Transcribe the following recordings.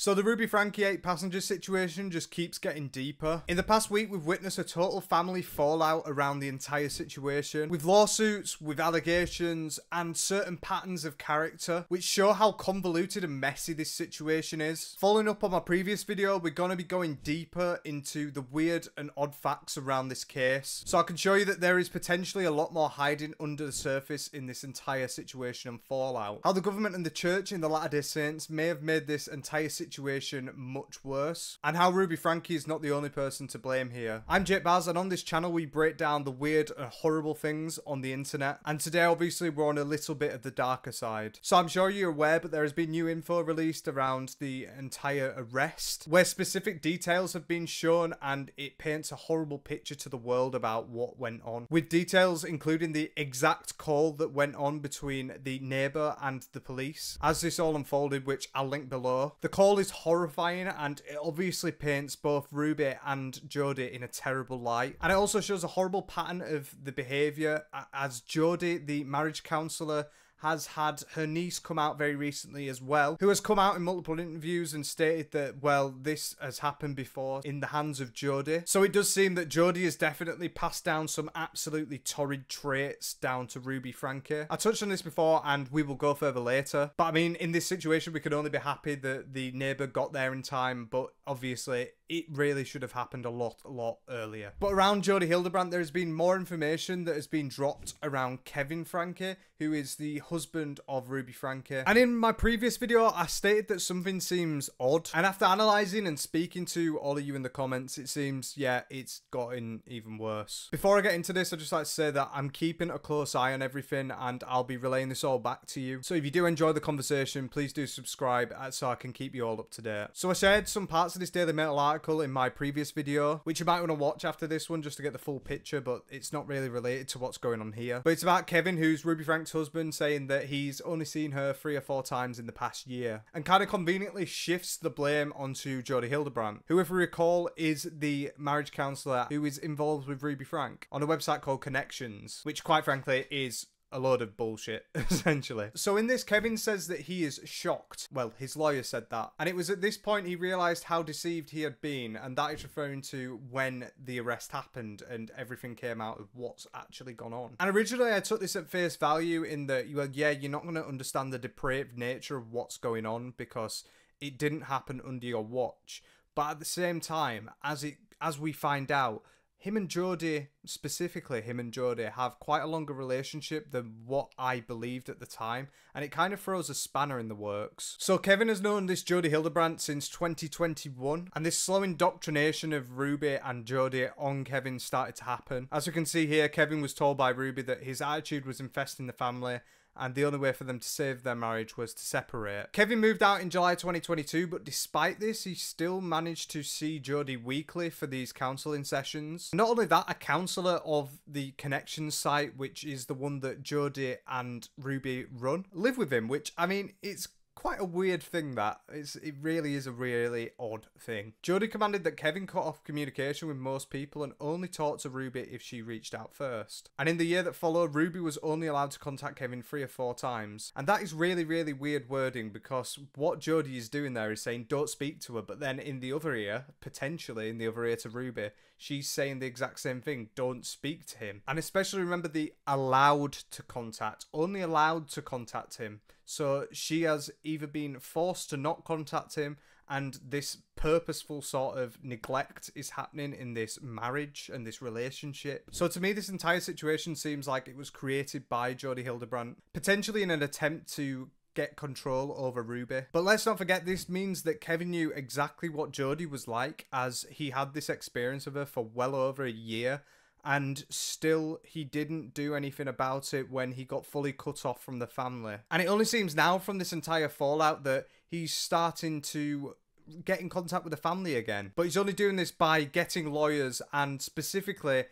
So the Ruby Franke 8 passenger situation just keeps getting deeper. In the past week, we've witnessed a total family fallout around the entire situation, with lawsuits, with allegations, and certain patterns of character, which show how convoluted and messy this situation is. Following up on my previous video, we're going to be going deeper into the weird and odd facts around this case, so I can show you that there is potentially a lot more hiding under the surface in this entire situation and fallout. How the government and the church in the Latter-day Saints may have made this entire situation much worse, and how Ruby Franke is not the only person to blame here. I'm Jake Baz, and on this channel we break down the weird and horrible things on the internet, and today obviously we're on a little bit of the darker side. So I'm sure you're aware, but there has been new info released around the entire arrest, where specific details have been shown, and it paints a horrible picture to the world about what went on, with details including the exact call that went on between the neighbour and the police as this all unfolded, which I'll link below. The call is horrifying, and it obviously paints both Ruby and Jodi in a terrible light, and it also shows a horrible pattern of the behaviour, as Jodi, the marriage counsellor, has had her niece come out very recently as well, who has come out in multiple interviews and stated that, well, this has happened before in the hands of Jodi. So it does seem that Jodi has definitely passed down some absolutely torrid traits down to Ruby Franke. I touched on this before and we will go further later, but I mean, in this situation we can only be happy that the neighbour got there in time, but obviously it really should have happened a lot earlier. But around Jodi Hildebrandt, there has been more information that has been dropped around Kevin Franke, who is the husband of Ruby Franke. And in my previous video, I stated that something seems odd. And after analysing and speaking to all of you in the comments, it seems, yeah, it's gotten even worse. Before I get into this, I'd just like to say that I'm keeping a close eye on everything, and I'll be relaying this all back to you. So if you do enjoy the conversation, please do subscribe so I can keep you all up to date. So I shared some parts of this Daily Mail article in my previous video, which you might want to watch after this one just to get the full picture, but it's not really related to what's going on here. But it's about Kevin, who's Ruby Franke's husband, saying that he's only seen her 3 or 4 times in the past year, and kind of conveniently shifts the blame onto Jodi Hildebrandt, who, if we recall, is the marriage counsellor who is involved with Ruby Franke on a website called Connections, which quite frankly is a load of bullshit, essentially. So in this, Kevin says that he is shocked. Well, his lawyer said that. And it was at this point he realised how deceived he had been, and that is referring to when the arrest happened and everything came out of what's actually gone on. And originally I took this at face value in that, well, yeah, you're not going to understand the depraved nature of what's going on because it didn't happen under your watch. But at the same time, as we find out, him and Jodi, specifically him and Jodi, have quite a longer relationship than what I believed at the time, and it kind of throws a spanner in the works. So Kevin has known this Jodi Hildebrandt since 2021, and this slow indoctrination of Ruby and Jodi on Kevin started to happen. As we can see here, Kevin was told by Ruby that his attitude was infesting the family, and the only way for them to save their marriage was to separate. Kevin moved out in July 2022, but despite this, he still managed to see Jodi weekly for these counselling sessions. Not only that, a counsellor of the Connections site, which is the one that Jodi and Ruby run, live with him, which, I mean, it's quite a weird thing that. It really is a really odd thing. Jodi commanded that Kevin cut off communication with most people and only talked to Ruby if she reached out first. And in the year that followed, Ruby was only allowed to contact Kevin 3 or 4 times. And that is really weird wording, because what Jodi is doing there is saying don't speak to her, but then in the other ear, potentially in the other ear to Ruby, she's saying the exact same thing, don't speak to him. And especially remember the allowed to contact, only allowed to contact him. So she has either been forced to not contact him, and this purposeful sort of neglect is happening in this marriage and this relationship. So to me, this entire situation seems like it was created by Jodi Hildebrandt, potentially in an attempt to get control over Ruby. But let's not forget, this means that Kevin knew exactly what Jodi was like, as he had this experience of her for well over a year, and still he didn't do anything about it when he got fully cut off from the family. And it only seems now from this entire fallout that he's starting to get in contact with the family again. But he's only doing this by getting lawyers and specifically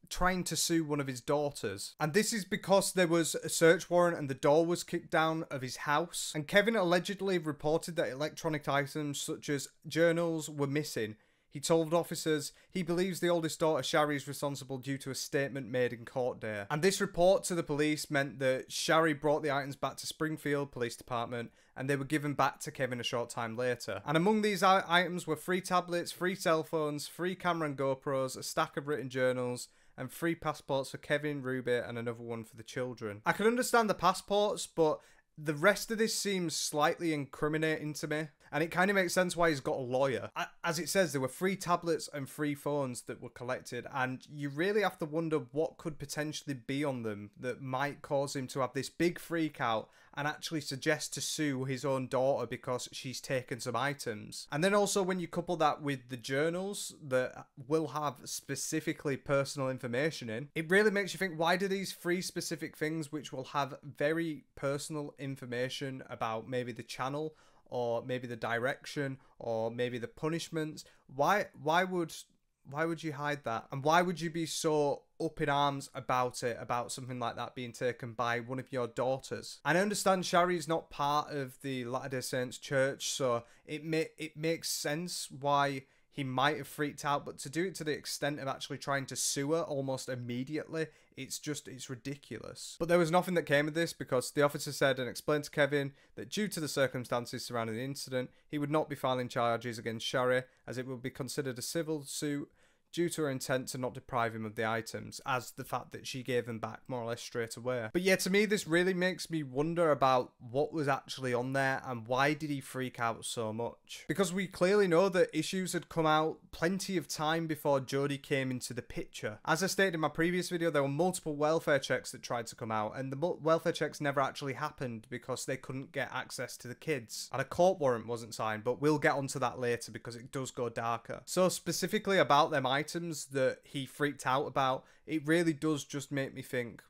trying to sue one of his daughters. And this is because there was a search warrant and the door was kicked down of his house. And Kevin allegedly reported that electronic items such as journals were missing. He told officers he believes the oldest daughter, Shari, is responsible due to a statement made in court day. And this report to the police meant that Shari brought the items back to Springfield Police Department and they were given back to Kevin a short time later. And among these items were 3 tablets, 3 cell phones, 3 camera and GoPros, a stack of written journals, and 3 passports for Kevin, Ruby, and another one for the children. I can understand the passports, but the rest of this seems slightly incriminating to me. And it kind of makes sense why he's got a lawyer. As it says, there were 3 tablets and 3 phones that were collected. And you really have to wonder what could potentially be on them that might cause him to have this big freak out and actually suggest to sue his own daughter because she's taken some items. And then also when you couple that with the journals that will have specifically personal information in, it really makes you think, why do these 3 specific things which will have very personal information about maybe the channel or maybe the direction or maybe the punishments, why would you hide that? And why would you be so up in arms about it, about something like that being taken by one of your daughters? And I understand Shari is not part of the Latter-day Saints church, so it makes sense why he might have freaked out, but to do it to the extent of actually trying to sue her almost immediately, it's ridiculous. But there was nothing that came of this because the officer said and explained to Kevin that due to the circumstances surrounding the incident, he would not be filing charges against Shari as it would be considered a civil suit due to her intent to not deprive him of the items, as the fact that she gave them back more or less straight away. But yeah, to me, this really makes me wonder about what was actually on there and why did he freak out so much? Because we clearly know that issues had come out plenty of time before Jodi came into the picture. As I stated in my previous video, there were multiple welfare checks that tried to come out, and the welfare checks never actually happened because they couldn't get access to the kids. And a court warrant wasn't signed, but we'll get onto that later because it does go darker. So specifically about them items that he freaked out about, it really does just make me think,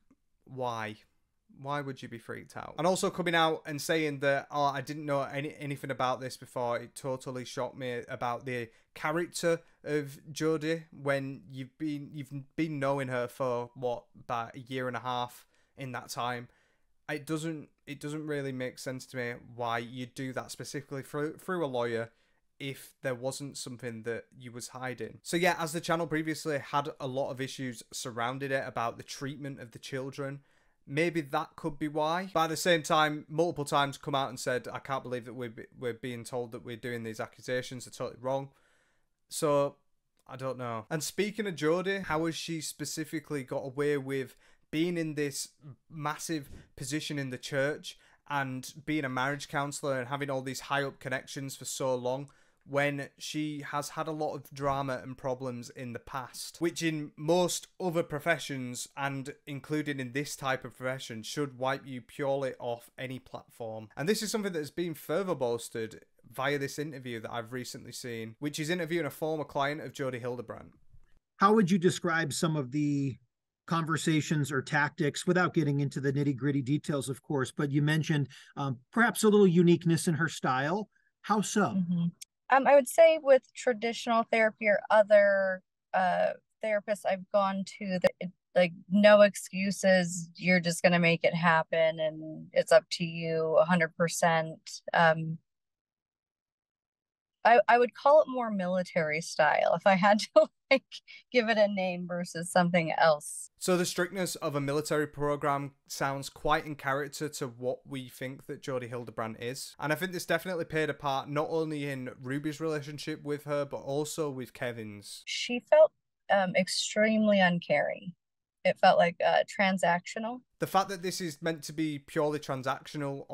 why would you be freaked out? And also coming out and saying that, oh, I didn't know anything about this before, it totally shocked me about the character of Jodi when you've been knowing her for what, about a year and a half in that time. It doesn't really make sense to me why you do that specifically through a lawyer if there wasn't something that you was hiding. So yeah, as the channel previously had a lot of issues surrounding it about the treatment of the children, maybe that could be why. But at the same time, multiple times come out and said, I can't believe that we're being told that we're doing these accusations, they're totally wrong. So, I don't know. And speaking of Jodi, how has she specifically got away with being in this massive position in the church and being a marriage counsellor and having all these high up connections for so long, when she has had a lot of drama and problems in the past, which in most other professions, and including in this type of profession, should wipe you purely off any platform. And this is something that has been further bolstered via this interview that I've recently seen, which is interviewing a former client of Jodi Hildebrandt. How would you describe some of the conversations or tactics, without getting into the nitty-gritty details, of course, but you mentioned perhaps a little uniqueness in her style. How so? Mm-hmm. I would say with traditional therapy or other therapists I've gone to, that like no excuses, you're just going to make it happen and it's up to you 100%. I would call it more military style if I had to like give it a name versus something else. So the strictness of a military program sounds quite in character to what we think that Jodi Hildebrandt is. And I think this definitely played a part not only in Ruby's relationship with her, but also with Kevin's. She felt extremely uncaring. It felt like transactional. The fact that this is meant to be purely transactional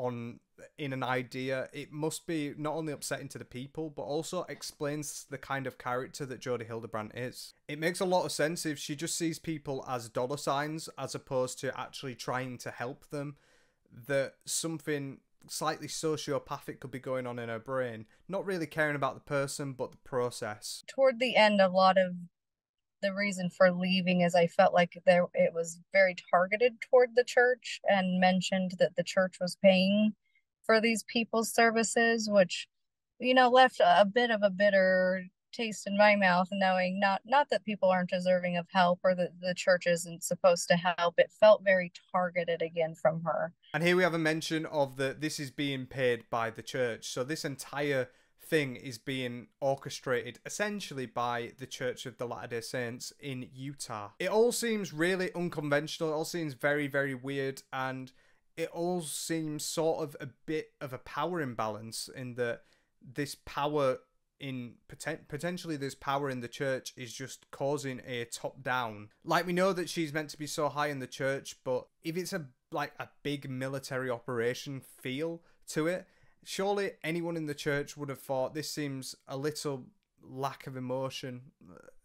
in an idea, it must be not only upsetting to the people, but also explains the kind of character that Jodi Hildebrandt is. It makes a lot of sense if she just sees people as dollar signs as opposed to actually trying to help them, that something slightly sociopathic could be going on in her brain, not really caring about the person, but the process. Toward the end, a lot of the reason for leaving is I felt like it was very targeted toward the church and mentioned that the church was paying for these people's services, which, you know, left a bit of a bitter taste in my mouth, knowing not that people aren't deserving of help or that the church isn't supposed to help. It felt very targeted again from her. And here we have a mention of this is being paid by the church. So this entire thing is being orchestrated essentially by the Church of the Latter-day Saints in Utah. It all seems really unconventional. It all seems very, very weird, and it all seems sort of a bit of a power imbalance in that this power in potentially this power in the church is just causing a top down. Like, we know that she's meant to be so high in the church, but if it's a big military operation feel to it, surely anyone in the church would have thought this seems a little lack of emotion.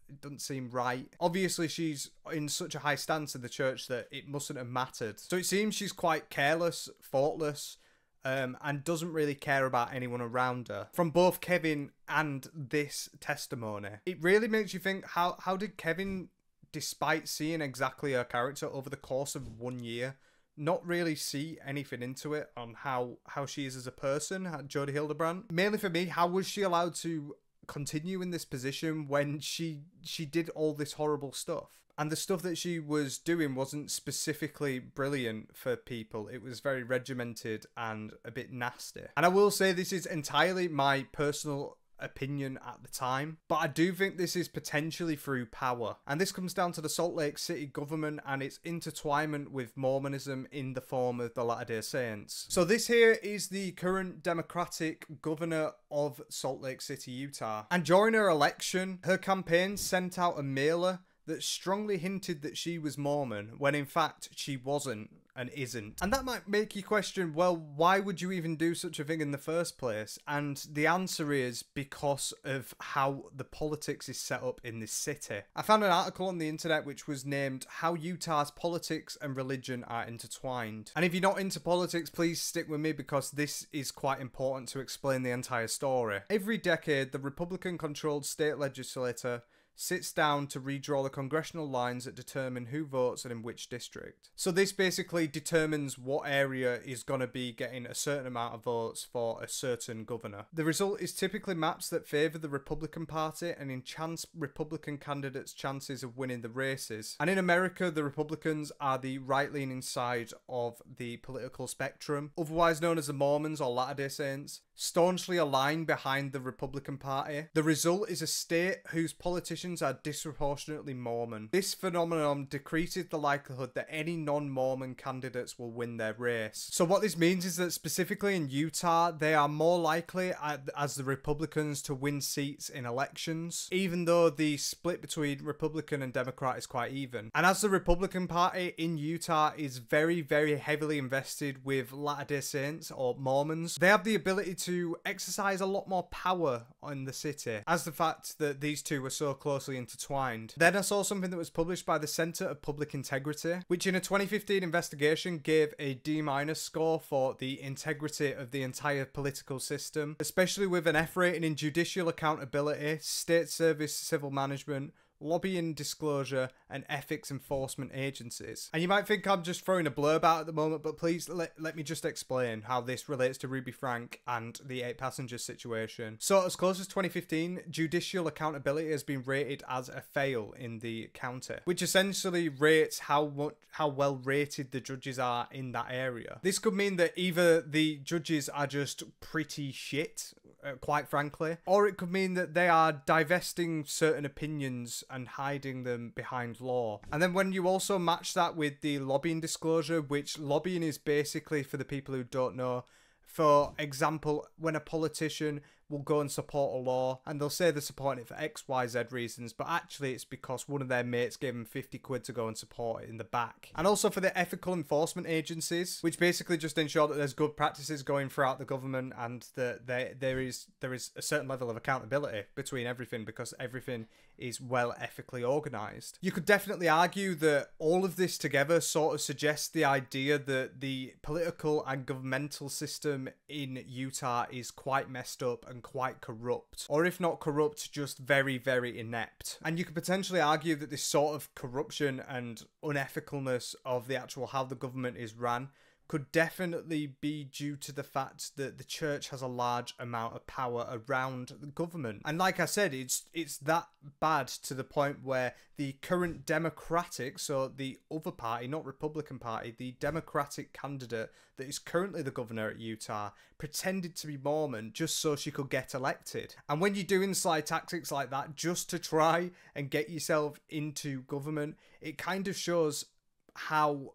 It doesn't seem right. Obviously, she's in such a high stance in the church that it mustn't have mattered. So it seems she's quite careless, thoughtless, and doesn't really care about anyone around her. From both Kevin and this testimony, it really makes you think, how did Kevin, despite seeing exactly her character over the course of 1 year, not really see anything into it on how she is as a person, Jodi Hildebrandt? Mainly for me, how was she allowed to continue in this position when she did all this horrible stuff? And the stuff that she was doing wasn't specifically brilliant for people. It was very regimented and a bit nasty. And I will say this is entirely my personal opinion at the time, but I do think this is potentially through power. And this comes down to the Salt Lake City government and its intertwinement with Mormonism in the form of the Latter-day Saints. So this here is the current Democratic governor of Salt Lake City, Utah. And during her election, her campaign sent out a mailer that strongly hinted that she was Mormon, when in fact she wasn't and isn't. And that might make you question, well, why would you even do such a thing in the first place? And the answer is because of how the politics is set up in this city. I found an article on the internet which was named How Utah's Politics and Religion Are Intertwined. And if you're not into politics, please stick with me because this is quite important to explain the entire story. Every decade, the Republican-controlled state legislature sits down to redraw the congressional lines that determine who votes and in which district. So this basically determines what area is going to be getting a certain amount of votes for a certain governor. The result is typically maps that favour the Republican Party and enhance Republican candidates' chances of winning the races. And in America, the Republicans are the right-leaning side of the political spectrum, otherwise known as the Mormons or Latter-day Saints, staunchly aligned behind the Republican Party. The result is a state whose politicians are disproportionately Mormon. This phenomenon decreases the likelihood that any non-Mormon candidates will win their race. So what this means is that specifically in Utah, they are more likely as the Republicans to win seats in elections, even though the split between Republican and Democrat is quite even. And as the Republican Party in Utah is very, very heavily invested with Latter-day Saints or Mormons, they have the ability to exercise a lot more power on the city, as the fact that these two were so closely intertwined. Then I saw something that was published by the Center of Public Integrity, which in a 2015 investigation gave a D- score for the integrity of the entire political system, especially with an F rating in judicial accountability, state service civil management, lobbying disclosure, and ethics enforcement agencies. And you might think I'm just throwing a blurb out at the moment, but please let me just explain how this relates to Ruby Frank and the 8 passengers situation. So as close as 2015, judicial accountability has been rated as a fail in the county, which essentially rates how well rated the judges are in that area. This could mean that either the judges are just pretty shit, quite frankly, or it could mean that they are divesting certain opinions and hiding them behind law. And then when you also match that with the lobbying disclosure, which lobbying is basically, for the people who don't know, for example, when a politician will go and support a law and they'll say they're supporting it for XYZ reasons, but actually it's because one of their mates gave them 50 quid to go and support it in the back. And also for the ethical enforcement agencies, which basically just ensure that there's good practices going throughout the government and that there is a certain level of accountability between everything, because everything is well ethically organised. You could definitely argue that all of this together sort of suggests the idea that the political and governmental system in Utah is quite messed up and quite corrupt, or if not corrupt, just very, very inept. And you could potentially argue that this sort of corruption and unethicalness of the actual how the government is ran could definitely be due to the fact that the church has a large amount of power around the government. And like I said, it's that bad to the point where the current Democratic, so the other party, not Republican Party, the Democratic candidate that is currently the governor at Utah, pretended to be Mormon just so she could get elected. And when you're doing sly tactics like that just to try and get yourself into government, it kind of shows how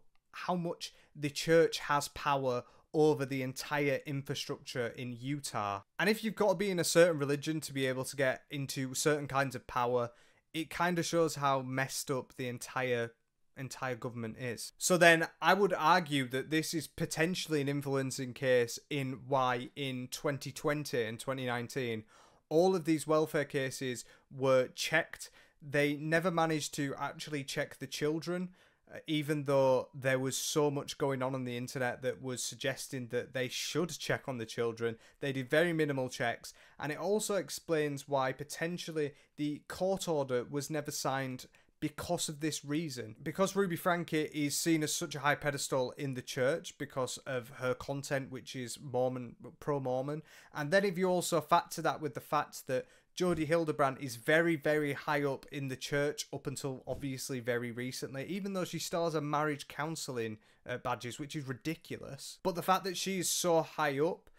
much the church has power over the entire infrastructure in Utah. And if you've got to be in a certain religion to be able to get into certain kinds of power, it kind of shows how messed up the entire government is. So then I would argue that this is potentially an influencing case in why in 2020 and 2019 all of these welfare cases were checked. They never managed to actually check the children, even though there was so much going on the internet that was suggesting that they should check on the children. They did very minimal checks, and it also explains why potentially the court order was never signed because of this reason. Because Ruby Franke is seen as such a high pedestal in the church because of her content, which is Mormon, pro-Mormon. And then if you also factor that with the fact that Jodi Hildebrandt is very, very high up in the church up until obviously very recently, even though she still has a marriage counselling badges, which is ridiculous. But the fact that she is so high up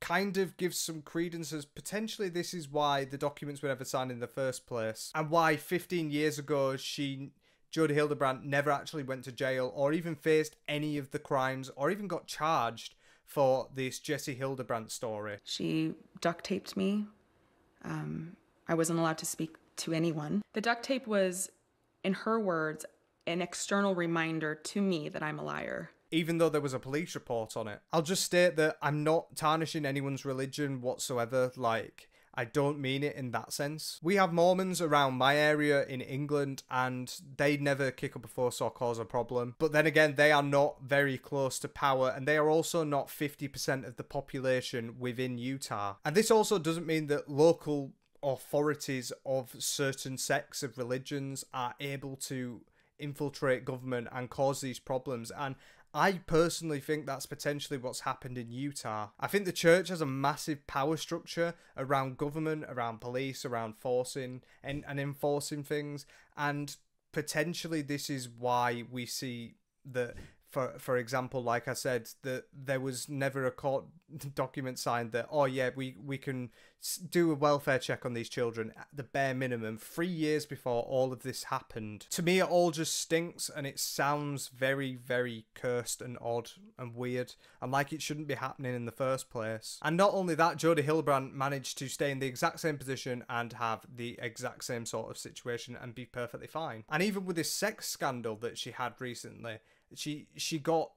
kind of gives some credence as potentially this is why the documents were never signed in the first place, and why 15 years ago Jodi Hildebrandt never actually went to jail or even faced any of the crimes or even got charged for this Jessi Hildebrandt story. She duct taped me. I wasn't allowed to speak to anyone. The duct tape was, in her words, an external reminder to me that I'm a liar. Even though there was a police report on it. I'll just state that I'm not tarnishing anyone's religion whatsoever. Like, I don't mean it in that sense. We have Mormons around my area in England, and they never kick up a fuss or cause a problem. But then again, they are not very close to power, and they are also not 50% of the population within Utah. And this also doesn't mean that local authorities of certain sects of religions are able to infiltrate government and cause these problems. And I personally think that's potentially what's happened in Utah. I think the church has a massive power structure around government, around police, around forcing and enforcing things. And potentially this is why we see that, for example, like I said, that there was never a court document signed that, oh yeah, we can do a welfare check on these children at the bare minimum 3 years before all of this happened. To me, it all just stinks, and it sounds very, very cursed and odd and weird, and like it shouldn't be happening in the first place. And not only that, Jodi Hildebrandt managed to stay in the exact same position and have the exact same sort of situation and be perfectly fine. And even with this sex scandal that she had recently, she got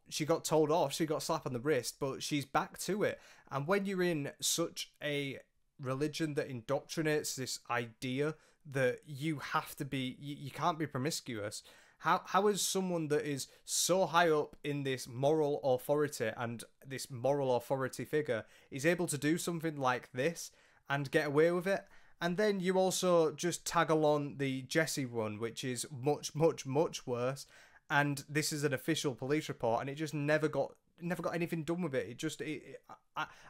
told off, she got slapped on the wrist, but she's back to it. And when you're in such a religion that indoctrinates this idea that you have to be, you can't be promiscuous, how is someone that is so high up in this moral authority and this moral authority figure is able to do something like this and get away with it? And then you also just tag along the Jessi one, which is much, much, much worse. And this is an official police report, and it just never got anything done with it.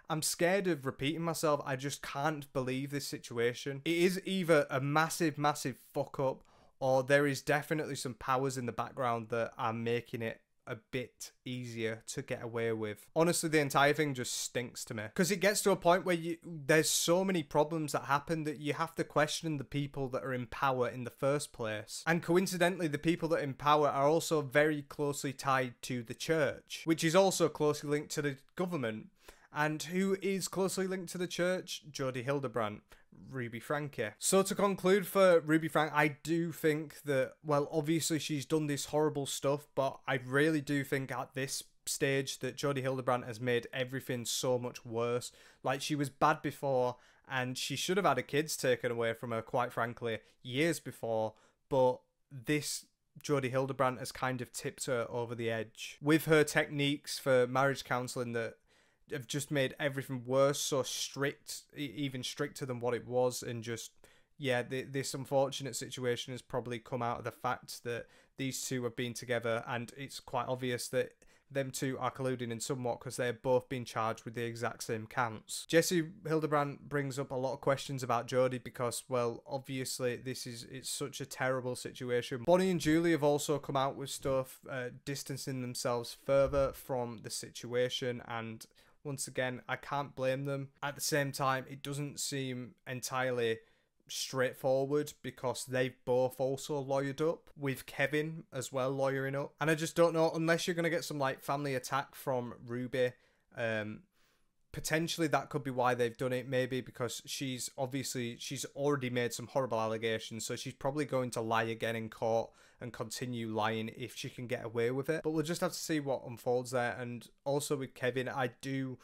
I'm scared of repeating myself. I just can't believe this situation. It is either a massive, massive fuck up, or there is definitely some powers in the background that are making it a bit easier to get away with. Honestly, the entire thing just stinks to me, because it gets to a point where there's so many problems that happen that you have to question the people that are in power in the first place. And coincidentally, the people that are in power are also very closely tied to the church, which is also closely linked to the government. And who is closely linked to the church? Jodi Hildebrandt, Ruby Franke. So to conclude for Ruby Franke, I do think that, well, obviously she's done this horrible stuff, but I really do think at this stage that Jodi Hildebrandt has made everything so much worse. Like, she was bad before, and she should have had her kids taken away from her, quite frankly, years before, but this Jodi Hildebrandt has kind of tipped her over the edge with her techniques for marriage counselling that have just made everything worse, so strict, even stricter than what it was. And just, yeah, this unfortunate situation has probably come out of the fact that these two have been together, and it's quite obvious that them two are colluding in somewhat because they're both being charged with the exact same counts. Jessi Hildebrandt brings up a lot of questions about Jodi because, well, obviously it's such a terrible situation. Bonni and Julie have also come out with stuff distancing themselves further from the situation, and once again, I can't blame them. At the same time, it doesn't seem entirely straightforward because they've both also lawyered up, with Kevin as well lawyering up, and I just don't know, unless you're going to get some like family attack from Ruby, potentially that could be why they've done it. Maybe because she's already made some horrible allegations, so she's probably going to lie again in court and continue lying if she can get away with it. But we'll just have to see what unfolds there. And also with Kevin, I do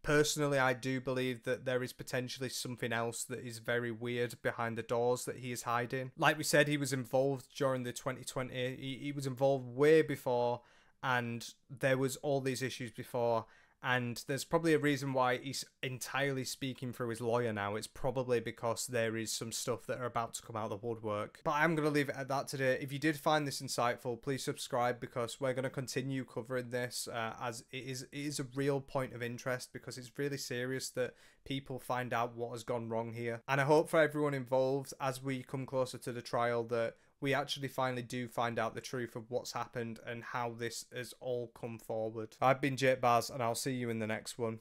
believe that there is potentially something else that is very weird behind the doors that he is hiding. Like we said, he was involved during the 2020. He was involved way before, and there was all these issues before. And there's probably a reason why he's entirely speaking through his lawyer now. It's probably because there is some stuff that are about to come out of the woodwork. But I'm going to leave it at that today. If you did find this insightful, please subscribe, because we're going to continue covering this as it is a real point of interest, because it's really serious that people find out what has gone wrong here. And I hope for everyone involved, as we come closer to the trial, that we actually finally do find out the truth of what's happened and how this has all come forward. I've been Jake Baz, and I'll see you in the next one.